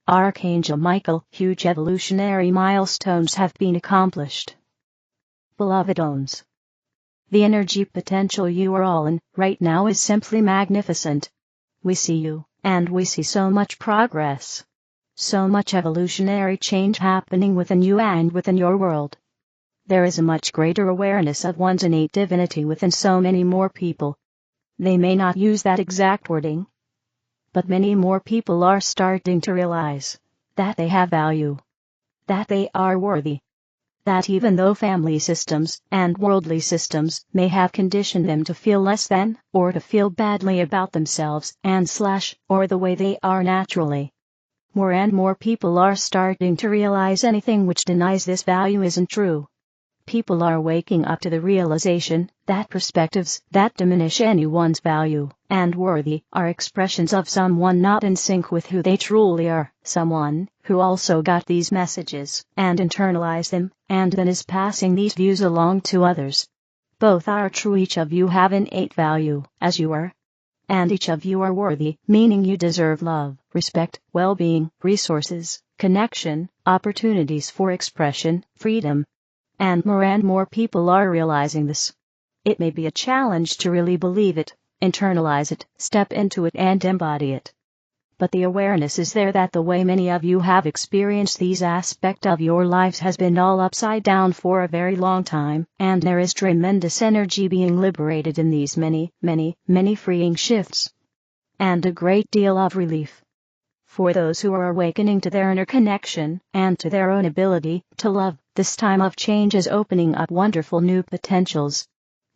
Archangel Michael, huge evolutionary milestones have been accomplished. Beloved ones, the energy potential you are all in right now is simply magnificent. We see you, and we see so much progress. So much evolutionary change happening within you and within your world. There is a much greater awareness of one's innate divinity within so many more people. They may not use that exact wording, but many more people are starting to realize that they have value, that they are worthy, that even though family systems and worldly systems may have conditioned them to feel less than, or to feel badly about themselves or the way they are naturally, more and more people are starting to realize anything which denies this value isn't true. People are waking up to the realization that perspectives that diminish anyone's value and worthy are expressions of someone not in sync with who they truly are, someone who also got these messages and internalized them, and then is passing these views along to others. Both are true. Each of you have innate value, as you are. And each of you are worthy, meaning you deserve love, respect, well-being, resources, connection, opportunities for expression, freedom. And more people are realizing this. It may be a challenge to really believe it, internalize it, step into it and embody it. But the awareness is there that the way many of you have experienced these aspects of your lives has been all upside down for a very long time, and there is tremendous energy being liberated in these many freeing shifts. And a great deal of relief. For those who are awakening to their inner connection and to their own ability to love, this time of change is opening up wonderful new potentials.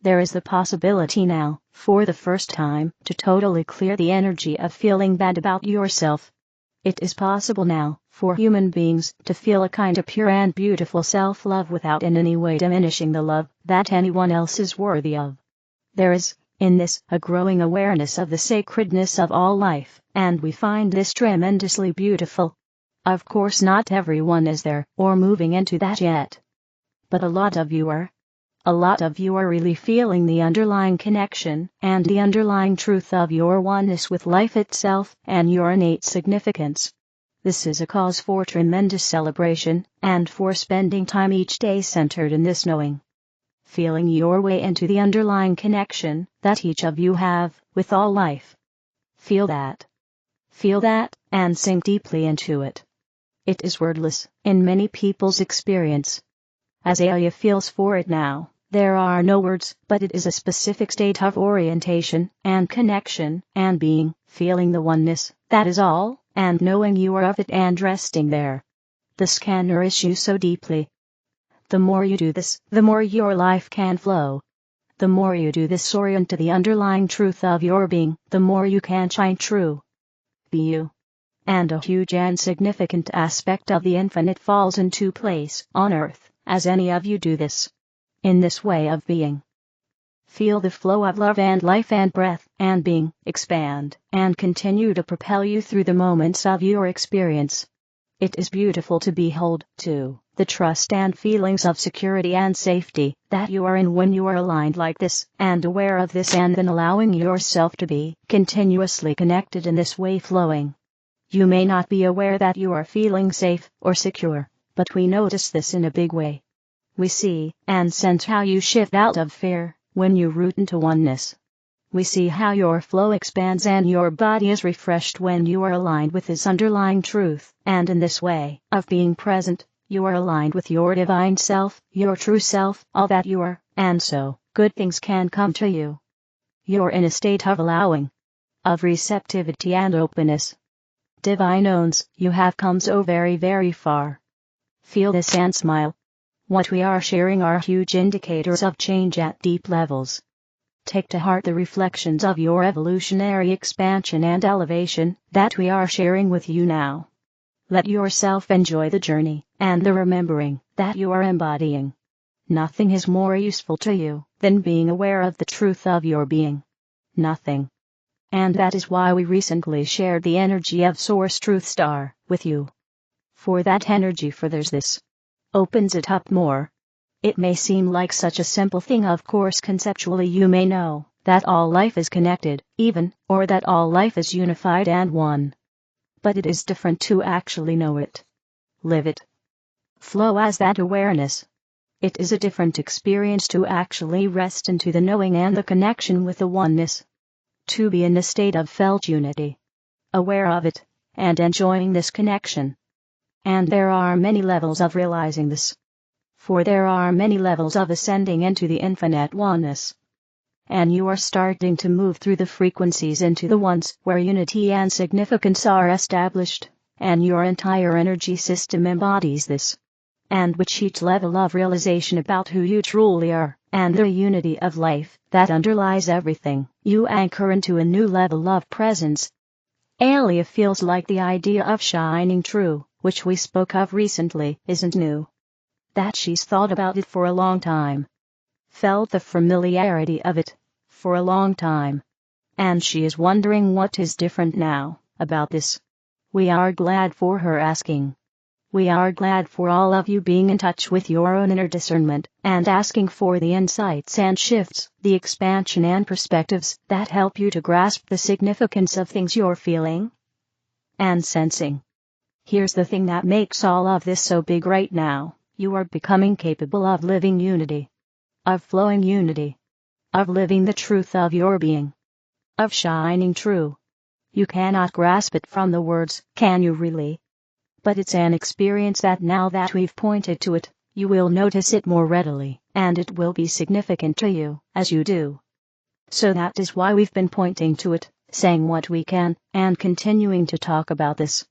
There is the possibility now, for the first time, to totally clear the energy of feeling bad about yourself. It is possible now, for human beings, to feel a kind of pure and beautiful self-love without in any way diminishing the love that anyone else is worthy of. There is, in this, a growing awareness of the sacredness of all life, and we find this tremendously beautiful. Of course not everyone is there, or moving into that yet. But a lot of you are. A lot of you are really feeling the underlying connection, and the underlying truth of your oneness with life itself, and your innate significance. This is a cause for tremendous celebration, and for spending time each day centered in this knowing. Feeling your way into the underlying connection that each of you have with all life. Feel that. Feel that, and sink deeply into it. It is wordless, in many people's experience. As Ailia feels for it now, there are no words, but it is a specific state of orientation, and connection, and being, feeling the oneness, that is all, and knowing you are of it and resting there. This can nourish you so deeply. The more you do this, the more your life can flow. The more you do this orient to the underlying truth of your being, the more you can shine true. Be you. And a huge and significant aspect of the infinite falls into place on earth, as any of you do this. In this way of being. Feel the flow of love and life and breath and being expand and continue to propel you through the moments of your experience. It is beautiful to behold, too, the trust and feelings of security and safety that you are in when you are aligned like this, and aware of this, and then allowing yourself to be continuously connected in this way flowing. You may not be aware that you are feeling safe or secure, but we notice this in a big way. We see and sense how you shift out of fear when you root into oneness. We see how your flow expands and your body is refreshed when you are aligned with this underlying truth, and in this way of being present, you are aligned with your divine self, your true self, all that you are, and so, good things can come to you. You're in a state of allowing, of receptivity and openness. Divine owns, you have come so very far. Feel this and smile. What we are sharing are huge indicators of change at deep levels. Take to heart the reflections of your evolutionary expansion and elevation that we are sharing with you now. Let yourself enjoy the journey, and the remembering that you are embodying. Nothing is more useful to you than being aware of the truth of your being. Nothing. And that is why we recently shared the energy of Source Truth Star with you. For that energy furthers this. Opens it up more. It may seem like such a simple thing, of course conceptually you may know that all life is connected, even, or that all life is unified and one. But it is different to actually know it. Live it. Flow as that awareness. It is a different experience to actually rest into the knowing and the connection with the oneness. To be in a state of felt unity. Aware of it, and enjoying this connection. And there are many levels of realizing this. For there are many levels of ascending into the infinite oneness. And you are starting to move through the frequencies into the ones where unity and significance are established, and your entire energy system embodies this. And which each level of realization about who you truly are, and the unity of life that underlies everything, you anchor into a new level of presence. Ailia feels like the idea of shining true, which we spoke of recently, isn't new. That she's thought about it for a long time. Felt the familiarity of it for a long time. And she is wondering what is different now about this. We are glad for her asking. We are glad for all of you being in touch with your own inner discernment and asking for the insights and shifts, the expansion and perspectives that help you to grasp the significance of things you're feeling and sensing. Here's the thing that makes all of this so big right now. You are becoming capable of living unity. Of flowing unity. Of living the truth of your being. Of shining true. You cannot grasp it from the words, can you really? But it's an experience that now that we've pointed to it, you will notice it more readily, and it will be significant to you, as you do. So that is why we've been pointing to it, saying what we can, and continuing to talk about this.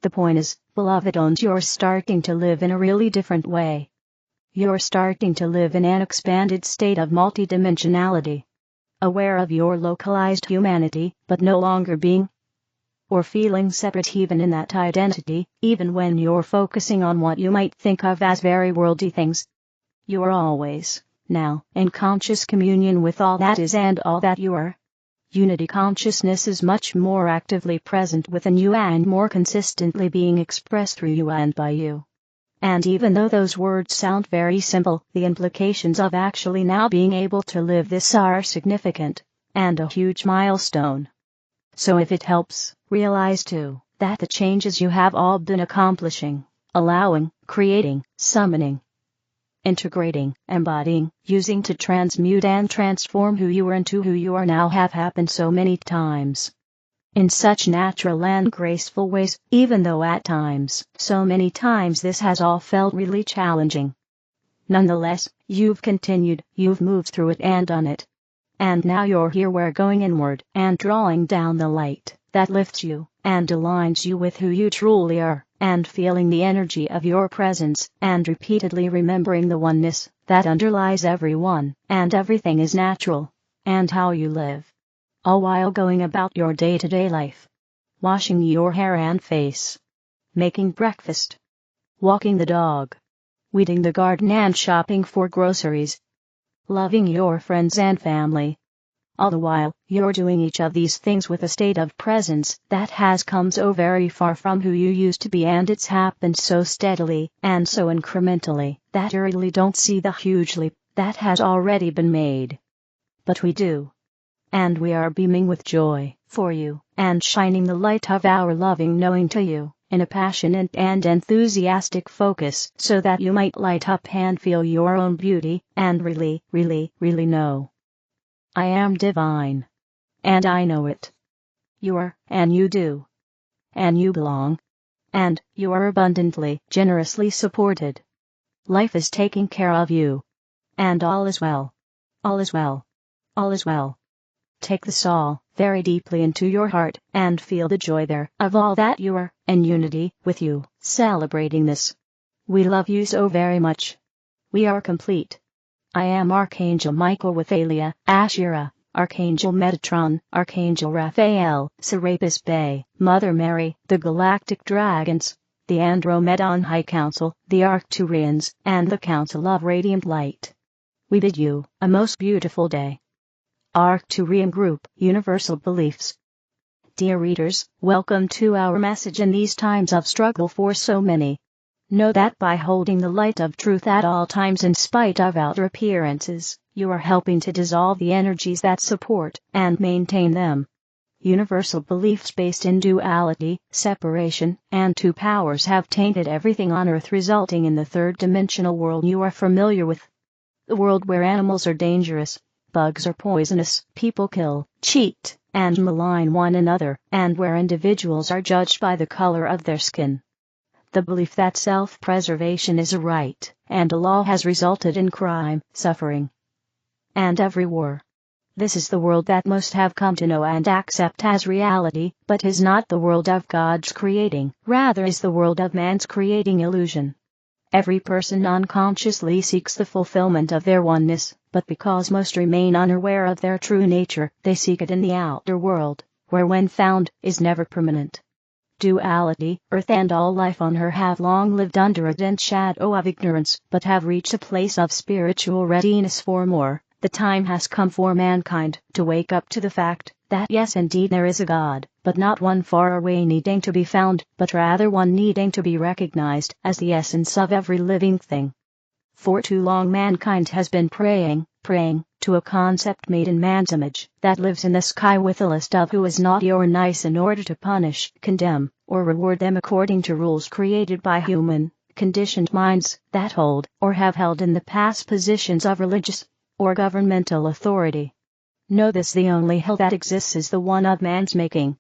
The point is, beloved ones, you're starting to live in a really different way. You're starting to live in an expanded state of multidimensionality. Aware of your localized humanity, but no longer being or feeling separate even in that identity, even when you're focusing on what you might think of as very worldly things. You are always, now, in conscious communion with all that is and all that you are. Unity consciousness is much more actively present within you and more consistently being expressed through you and by you. And even though those words sound very simple, the implications of actually now being able to live this are significant, and a huge milestone. So if it helps, realize too, that the changes you have all been accomplishing, allowing, creating, summoning, integrating, embodying, using to transmute and transform who you were into who you are now have happened so many times. In such natural and graceful ways, even though at times, so many times this has all felt really challenging. Nonetheless, you've continued, you've moved through it and done it. And now you're here we're going inward and drawing down the light that lifts you and aligns you with who you truly are, and feeling the energy of your presence and repeatedly remembering the oneness that underlies everyone and everything is natural, and how you live. All while going about your day-to-day life. Washing your hair and face. Making breakfast. Walking the dog. Weeding the garden and shopping for groceries. Loving your friends and family. All the while, you're doing each of these things with a state of presence that has come so very far from who you used to be, and it's happened so steadily and so incrementally that you really don't see the huge leap that has already been made. But we do. And we are beaming with joy for you and shining the light of our loving knowing to you in a passionate and enthusiastic focus so that you might light up and feel your own beauty and really, really, really know. I am divine. And I know it. You are, and you do. And you belong. And you are abundantly, generously supported. Life is taking care of you. And all is well. All is well. All is well. Take this all very deeply into your heart and feel the joy there of all that you are, in unity with you, celebrating this. We love you so very much. We are complete. I am Archangel Michael with Ailia, Asherah, Archangel Metatron, Archangel Raffaele, Serapis Bey, Mother Mary, the Galactic Dragons, the Andromedon High Council, the Arcturians, and the Council of Radiant Light. We bid you a most beautiful day. Arcturian Group, Universal Beliefs. Dear readers, welcome to our message in these times of struggle for so many. Know that by holding the light of truth at all times in spite of outer appearances, you are helping to dissolve the energies that support and maintain them. Universal beliefs based in duality, separation, and two powers have tainted everything on Earth, resulting in the third-dimensional world you are familiar with. The world where animals are dangerous, bugs are poisonous, people kill, cheat, and malign one another, and where individuals are judged by the color of their skin. The belief that self-preservation is a right and a law has resulted in crime, suffering, and every war. This is the world that most have come to know and accept as reality, but is not the world of God's creating, rather is the world of man's creating illusion. Every person unconsciously seeks the fulfillment of their oneness, but because most remain unaware of their true nature, they seek it in the outer world, where when found, is never permanent. Duality, Earth and all life on her have long lived under a dense shadow of ignorance, but have reached a place of spiritual readiness for more. The time has come for mankind to wake up to the fact that yes, indeed there is a God, but not one far away needing to be found, but rather one needing to be recognized as the essence of every living thing. For too long mankind has been praying to a concept made in man's image that lives in the sky with a list of who is naughty or nice in order to punish, condemn, or reward them according to rules created by human, conditioned minds that hold or have held in the past positions of religious or governmental authority. Know this: the only hell that exists is the one of man's making.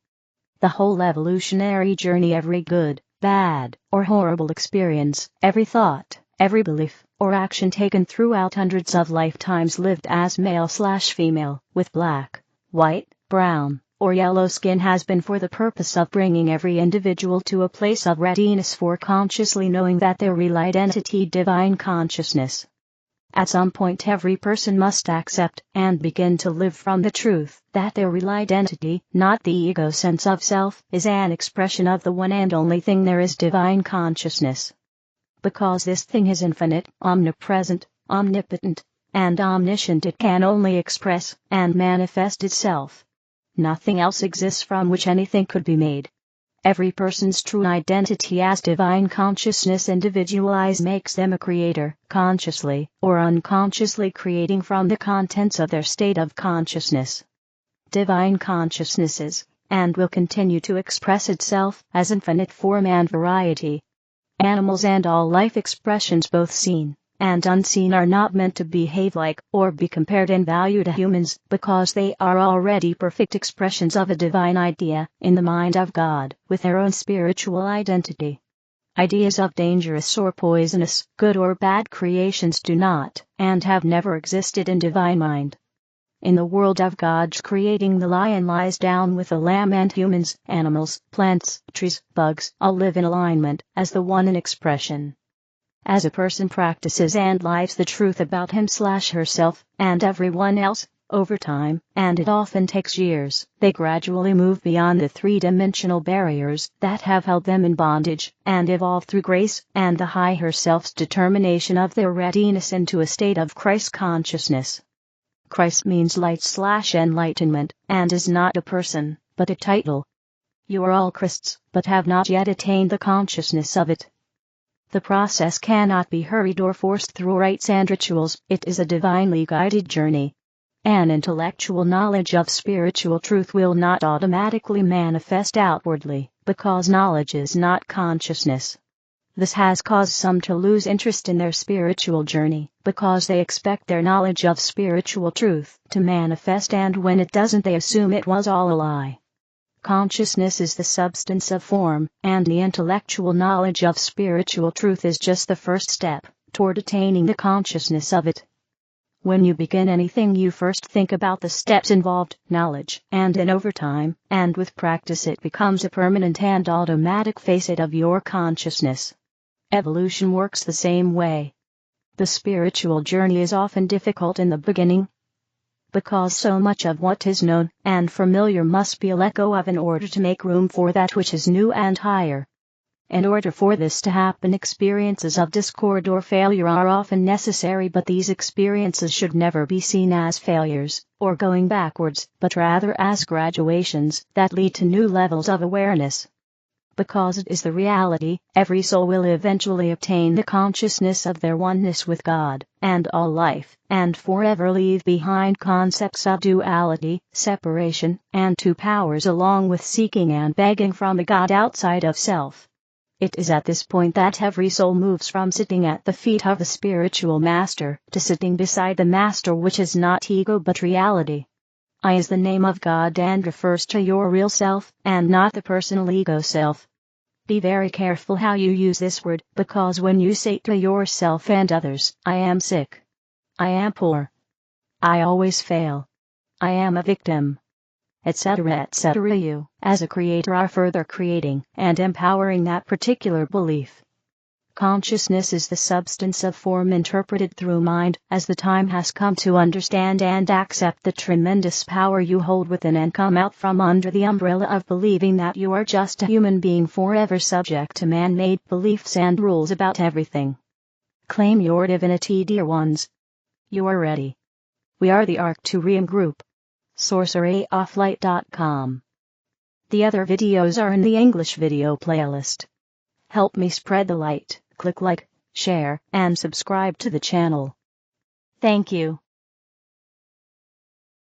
The whole evolutionary journey, every good, bad, or horrible experience, every thought, every belief, or action taken throughout hundreds of lifetimes lived as male/female, with black, white, brown, or yellow skin has been for the purpose of bringing every individual to a place of readiness for consciously knowing that their real identity, divine consciousness. At some point every person must accept and begin to live from the truth that their real identity, not the ego sense of self, is an expression of the one and only thing there is, divine consciousness. Because this thing is infinite, omnipresent, omnipotent, and omniscient, it can only express and manifest itself. Nothing else exists from which anything could be made. Every person's true identity as divine consciousness individualized makes them a creator, consciously or unconsciously creating from the contents of their state of consciousness. Divine consciousness is, and will continue to express itself as infinite form and variety. Animals and all life expressions, both seen and unseen, are not meant to behave like or be compared in value to humans, because they are already perfect expressions of a divine idea in the mind of God, with their own spiritual identity. Ideas of dangerous or poisonous, good or bad creations do not and have never existed in divine mind. In the world of God's creating, the lion lies down with the lamb, and humans, animals, plants, trees, bugs all live in alignment as the one in expression. As a person practices and lives the truth about him/herself and everyone else, over time, and it often takes years, they gradually move beyond the three-dimensional barriers that have held them in bondage, and evolve through grace and the higher self's determination of their readiness into a state of Christ consciousness. Christ means light/enlightenment, and is not a person, but a title. You are all Christs, but have not yet attained the consciousness of it. The process cannot be hurried or forced through rites and rituals. It is a divinely guided journey. An intellectual knowledge of spiritual truth will not automatically manifest outwardly, because knowledge is not consciousness. This has caused some to lose interest in their spiritual journey, because they expect their knowledge of spiritual truth to manifest, and when it doesn't they assume it was all a lie. Consciousness is the substance of form, and the intellectual knowledge of spiritual truth is just the first step toward attaining the consciousness of it. When you begin anything, you first think about the steps involved, knowledge, and then over time, and with practice, it becomes a permanent and automatic facet of your consciousness. Evolution works the same way. The spiritual journey is often difficult in the beginning, because so much of what is known and familiar must be let go of in order to make room for that which is new and higher. In order for this to happen, experiences of discord or failure are often necessary, but these experiences should never be seen as failures or going backwards, but rather as graduations that lead to new levels of awareness. Because it is the reality, every soul will eventually obtain the consciousness of their oneness with God, and all life, and forever leave behind concepts of duality, separation, and two powers along with seeking and begging from a God outside of self. It is at this point that every soul moves from sitting at the feet of the spiritual master, to sitting beside the master, which is not ego but reality. I is the name of God and refers to your real self, and not the personal ego self. Be very careful how you use this word, because when you say to yourself and others, I am sick, I am poor, I always fail, I am a victim, etc., etc., you, as a creator, are further creating and empowering that particular belief. Consciousness is the substance of form interpreted through mind, as the time has come to understand and accept the tremendous power you hold within and come out from under the umbrella of believing that you are just a human being forever subject to man-made beliefs and rules about everything. Claim your divinity, dear ones. You are ready. We are the Arcturian group. sorceryofflight.com. The other videos are in the English video playlist. Help me spread the light. Click like, share, and subscribe to the channel. Thank you.